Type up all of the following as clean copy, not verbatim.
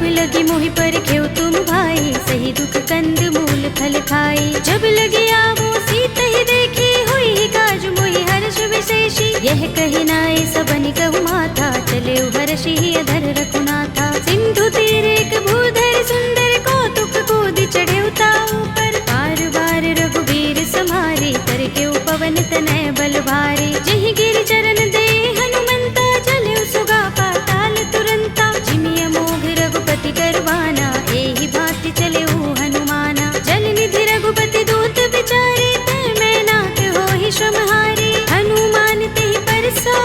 लगी मोहि पर खेव तुम भाई, सही दुख कंद मूल फल खाई। जब लगी आवो सीत ही देखी, हुई ही काज मोहि हर्ष विशेषी। यह कही नाय सबनि कहु माथा, चले हर्षि अधर रघुनाथा। सिंधु तीर एक भूधर सुंदर, कौतुक कूद चढ़े ताऊ पर। बार बार रघुबीर सम्हारे, कर के पवन तनय बल भारी। जहि गिर चरण दे हनुमंता, चले सुगा पाताल तुरंता। जिमिय मोघ रघुपति करवाना, एहि भांति चले हनुमाना। जल निधि रघुपति दूत विचारे, तै मैं नाथ होहि श्रमहारी। हनुमान तेहि परसा,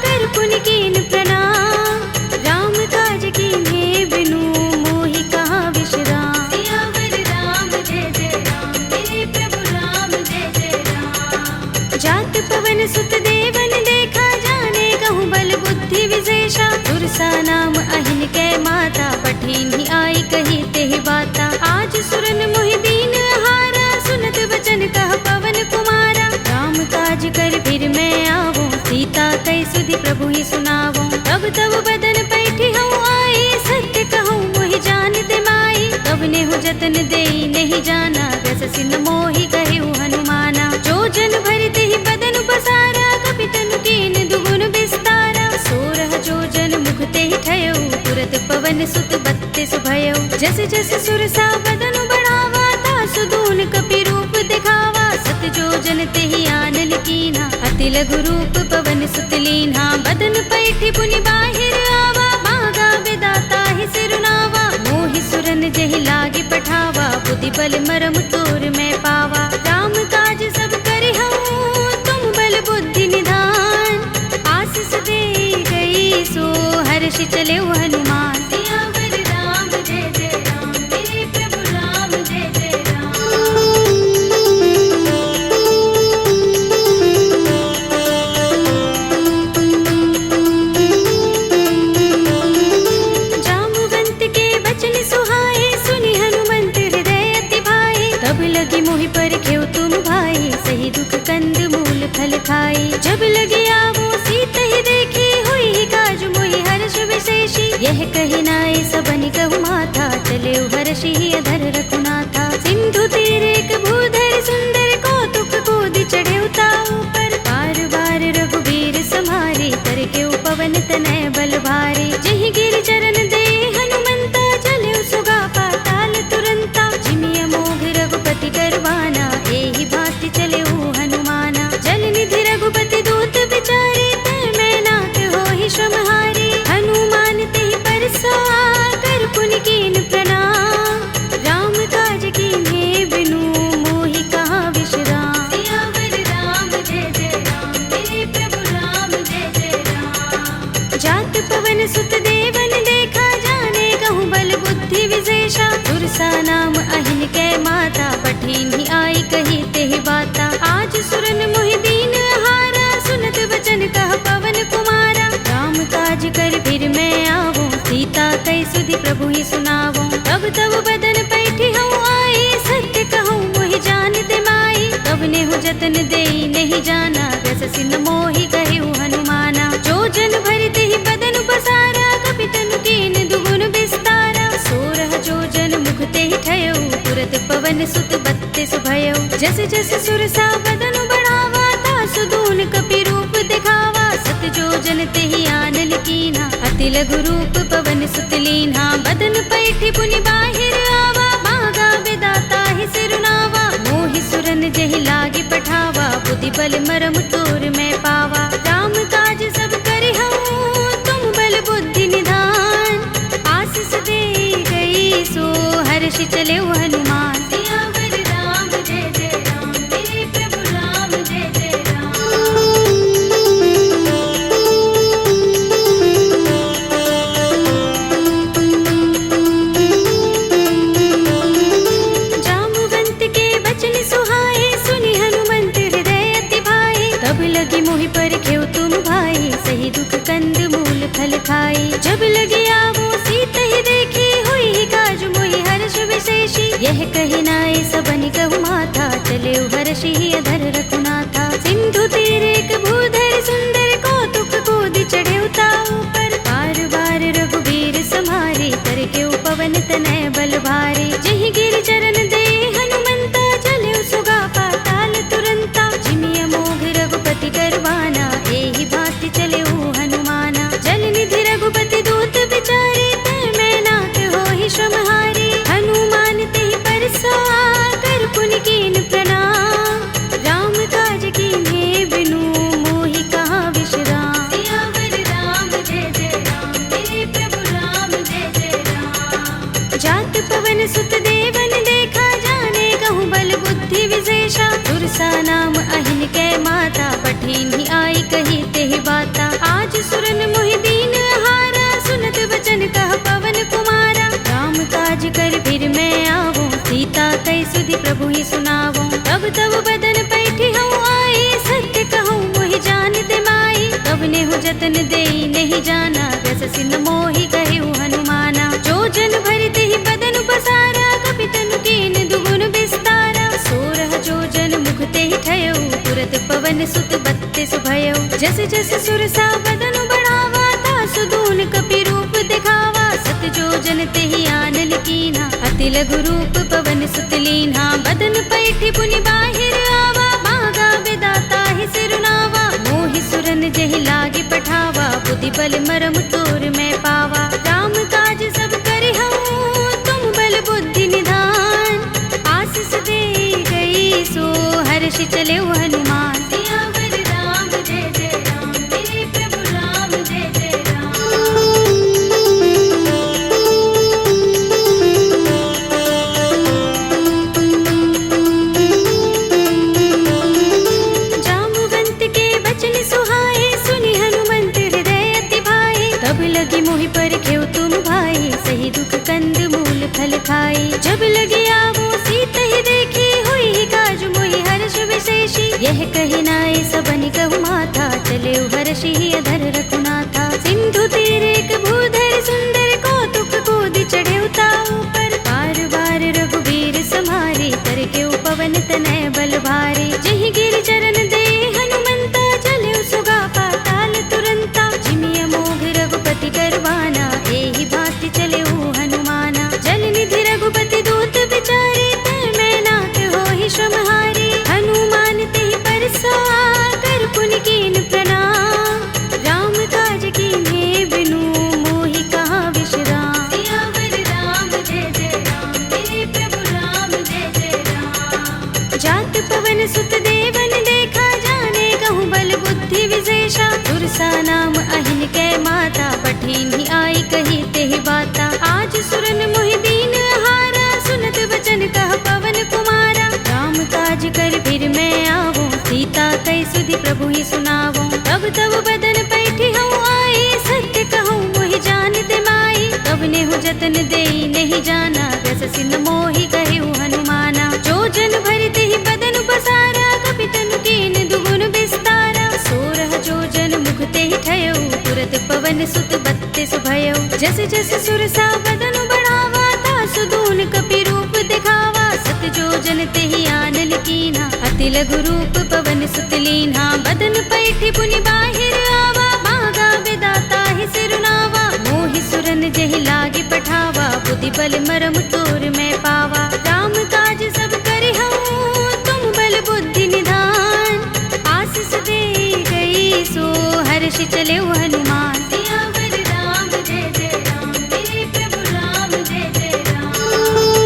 कर पुनि कीन प्रणाम। राम काज कीन्हे बिनु, मोहि कहाँ विश्राम। सियावर राम जय जय राम, मेरे प्रभु राम जय जय राम। जात पवन सुत देवन देखा, जाने कहूँ बल बुद्धि विशेषा। सुरसा नाम अहिन कै माता, पठिन्हि आई कही तेहि बाता। आज सुरन मोहि दीन हारा, सुनत वचन कह पवन कुमारा। राम काज कर फिर मैं आवो, सीता कै सुधि प्रभु ही सुनावो। तब तब बदन पैठी हूँ आई, सत्य कहूँ मोहि जानत माई। तब नेहु जतन देई नहीं जाना, गस सिन मोहि कहेउ हनुमाना। जो जन भरते ही बदन पसारा, कपि तनु कीन दुगुन विस्तारा। सोरह जो जन मुख ते ही ठयउ, तुरत पवन सुत बत्तीस भयउ। जस जस सुरसा बदन बढ़ावा, तासु दून कपि रूप दिखावा। सत जो जन ते ही आनन कीन्हा, अति लघु रूप पवन सुत लीन्हा। बदन पैठी पुनि बाहिर आवा, मांगा विदाता ही सिरुनावा। मोहि सुरन जहि लागे पठावा, बुद्धि बल मरम तोर मैं पावा। राम काज सब करिहउँ, तुम बल बुद्धि निधान। आशीष दे गई सो, हर्षि चले हनुमान। सियावर राम जय जय राम, मेरे प्रभु राम जय जय राम। जामवंत के बचन सुहाए, सुनि हनुमंत हृदय अति भाए। तब लगी मोहि पर खेव तुम भाई, सही दुख कंद मूल फल खाई। जब लगी आवो सीत ही देखी, हुई ही काज मोहि हर्ष विशेषी। यह कही नाय सबनि कहु माथा, चले हर्षि अधर रघुनाथा। सिंधु तीर एक भूधर सुंदर, कौतुक कूद चढ़े ताऊ पर। बार बार रघुबीर सम्हारे, कर के पवन तनय बल भारी। जहि गिर चरण दे हनुमंता, चले सुगा पाताल तुरंता। जिमिय मोघ रघुपति करवाना, एहि भांति चले हनुमाना। जल निधि रघुपति दूत विचारे, तै मैं नाथ होहि श्रमहारी। हनुमान तेहि परसा, कर पुनि कीन प्रणाम। राम काज कीन्हे बिनु, मोहि कहाँ विश्राम। सियावर राम जय जय राम, मेरे प्रभु राम जय जय राम। जात पवन सुत देवन देखा, जाने कहूँ बल बुद्धि विशेषा। सुरसा नाम अहिन कै माता, पठिन्हि आई कही तेहि बाता। आज सुरन मोहि दीन हारा, सुनत वचन कह पवन कुमारा। राम काज कर फिर मैं आवो, सीता कै सुधि प्रभु ही सुनावो। तब तब बदन पैठी हूँ आई, सत्य कहूँ मोहि जानत माई। तब नेहु जतन देई नहीं जाना, गस सिन मोहि कहेउ हनुमाना। जो जन भरते ही बदन पसारा, कपि तनु कीन दुगुन विस्तारा। सोरह जो जन मुख ते ही ठयउ, तुरत पवन सुत बत्तीस भयउ। जस जस सुरसा बदन बढ़ावा, तासु दून कपि रूप दिखावा। सत जो जन ते ही आनन कीन्हा, अति लघु रूप पवन सुत लीन्हा। बदन पैठी पुनि बाहिर आवा, मांगा विदाता ही सिरुनावा। मोहि सुरन जहि लागे पठावा, बुद्धि बल मरम तोर मैं पावा। राम काज सब करिहउँ, तुम बल बुद्धि निधान। आशीष दे गई सो, हर्षि चले हनुमान। सियावर राम जय जय राम, मेरे प्रभु राम जय जय राम। जामवंत के बचन सुहाए, सुनि हनुमंत हृदय अति भाए। तब लगी मोहि पर खेव तुम भाई, सही दुख कंद मूल फल खाई। जब लगी आवो सीत ही देखी, हुई ही काज मोहि हर्ष विशेषी। यह जात पवन सुत देवन देखा जाने कहूँ बल बुद्धि विशेषा सुरसा नाम अहिन कै माता पठीन ही आई कही तेहि बाता आज सुरन मोहि दीन हारा सुनत वचन कह पवन कुमारा राम काज कर फिर मैं आवो सीता कई सुधि प्रभु ही सुनावो तब तब बदन पैठी हूँ आई सत्य कहूँ मोहि जानते माई तब ने हो जतन देई नहीं जाना रस सिन मोहि कहु हनुमाना जो जन भरते ही बदन पसारा कपि तनु कीन दुगुन विस्तारा सोरह जो जन मुखते ही ठयो तुरत पवन सुत बत्तीस भयो जस जस सुरसा बदन बढ़ावा ता सुदून कपि रूप दिखावा सत जो जन ते ही आनन कीन्हा अति लघु रूप पवन सुत लीन्हा बदन पैठी पुनि बाहिर आवा मागा विदाता ही सिरुनावा मोहि सुरन जहि लागे पठावा बुद्धि बल मरम तोर मैं पावा राम काज सब करि हूँ तुम बल बुद्धि निधान आशीष दे गई सो हर्ष चले हनुमान सियावर राम जय जय राम मेरे प्रभु राम जय जय जामवंत के बचन सुहाए सुनि हनुमंत हृदय अति भाए तब लगी मोहि पर खेव तुम भाई सही दुख कंद मूल फल खाए जब लगे आवो सीत ही देखी हुई काज मोहि हर्ष विशेषी यह कही नाय सबनि कहु माथा चले हर्षि अधर रघुनाथा सिंधु तीर एक भूधर सुंदर कौतुक कोदि चढ़े ताऊ पर बार बार रघुवीर समारे कर के पवन तनय बल भारे जहि गिर चरण दे हनुमंता चले सुगा पाताल तुरंता जिमिय मोघ रघुपति करवाना एहि भांति चले हनुमाना जल निधि रघुपति दूत विचारे तय मैं नाथ होहि श्रमहारी हनुमान तेहि परसा कर पुनि कीन प्रणाम राम काज कीन्हे बिनु मोहि कहाँ विश्राम सियावर राम जय जय राम मेरे प्रभु राम जय जय राम जात पवन सुत देवन देखा जाने कहूँ बल बुद्धि विशेषा सुरसा नाम अहिन कै माता पठीन ही आई कही तेहि बाता आज सुरन मोहि दीन हारा सुनत वचन कह पवन कुमारा राम काज कर फिर मैं आवो सीता कई सुधि प्रभु ही सुनावो तब तब बदन पैठी हूँ आई सत्य कहूँ मोहि जानते माई तब ने हो जतन देई नहीं जाना रस सिन मोहि कहु हनुमाना जो जन भरते ही बदन पसारा कपि तनु कीन दुगुन विस्तारा सोरह जो जन मुखते ही ठयो तुरत पवन सुत बत्तीस भयो जस जस सुरसा बदन बढ़ावा ता सुदून कपि रूप दिखावा सत जो जन ते ही आनन कीन्हा अति लघु रूप पवन सुत लीन्हा बदन पैठी पुनि बाहिर आवा मागा विदाता ही सिरुनावा मोहि सुरन जहि लागे पठावा बुद्धि बल मरम तोर मैं पावा राम काज सब करि हूँ तुम बल बुद्धि निधान आशीष दे गई सो हर्ष चले हनुमान सियावर राम जय जय राम मेरे प्रभु राम जय जय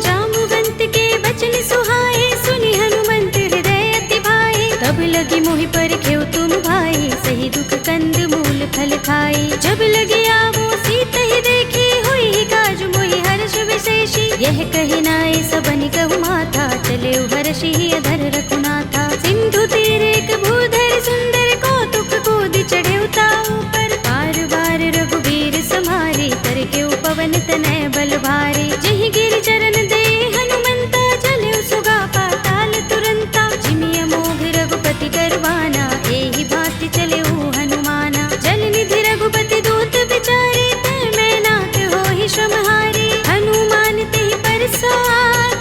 जामवंत के बचन सुहाए सुनि हनुमंत हृदय अति भाए तब लगी मोहि पर खेव तुम भाई सही दुख कंद मूल फल खाए जब लगे आवो सीत ही देखी हुई काज मोहि हर्ष विशेषी यह कही नाय सबनि कहु माथा चले हर्षि अधर रघुनाथा सिंधु तीर एक भूधर सुंदर कौतुक कोदि चढ़े ताऊ पर बार बार रघुवीर समारे कर के पवन तनय बल भारे जहि गिर चरण दे हनुमंता चले सुगा पाताल तुरंता जिमिय मोघ रघुपति करवाना एहि भांति चले हनुमाना जल निधि रघुपति दूत विचारे तय मैं नाथ होहि श्रमहारी हनुमान तेहि परसा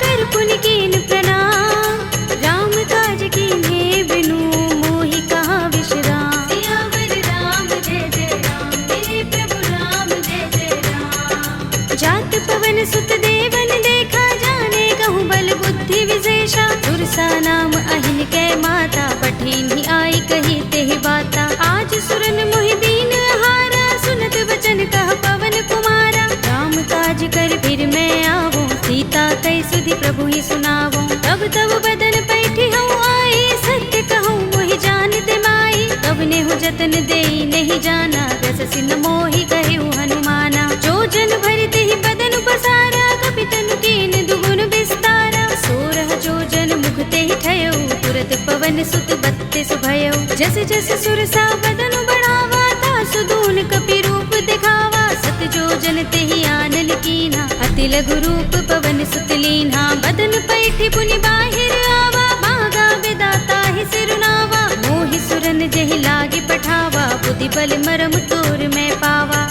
कर पुनि कीन प्रणाम राम काज कीन्हे बिनु मोहि कहाँ विश्राम सियावर राम जय जय राम मेरे प्रभु राम जय जय राम जात पवन सुत देवन देखा जाने कहूँ बल बुद्धि विशेषा सुरसा नाम अहिन कै माता पठीन ही आई कही तेहि बाता आज सुरन मोहि दीन हारा सुनत वचन कह पवन कुमारा राम काज कर फिर मैं आवो सीता कई सुधि प्रभु ही सुनावो तब तब बदन पैठी हूँ आई सत्य कहूँ दशरथ पवन सुत 32 भयो। जस जस सुरसा बदन बढ़ावा, तासु दून कपि रूप दिखावा। सत जो जन तेहि आनन कीन्हा, अति लघु रूप पवन सुत लीन्हा। बदन पैठि पुनि बाहिर आवा, भागा विधाता ही सिरुनावा। मोहि सुरन जहि लागे पठावा, बुद्धि बल मरम तोर मैं पावा।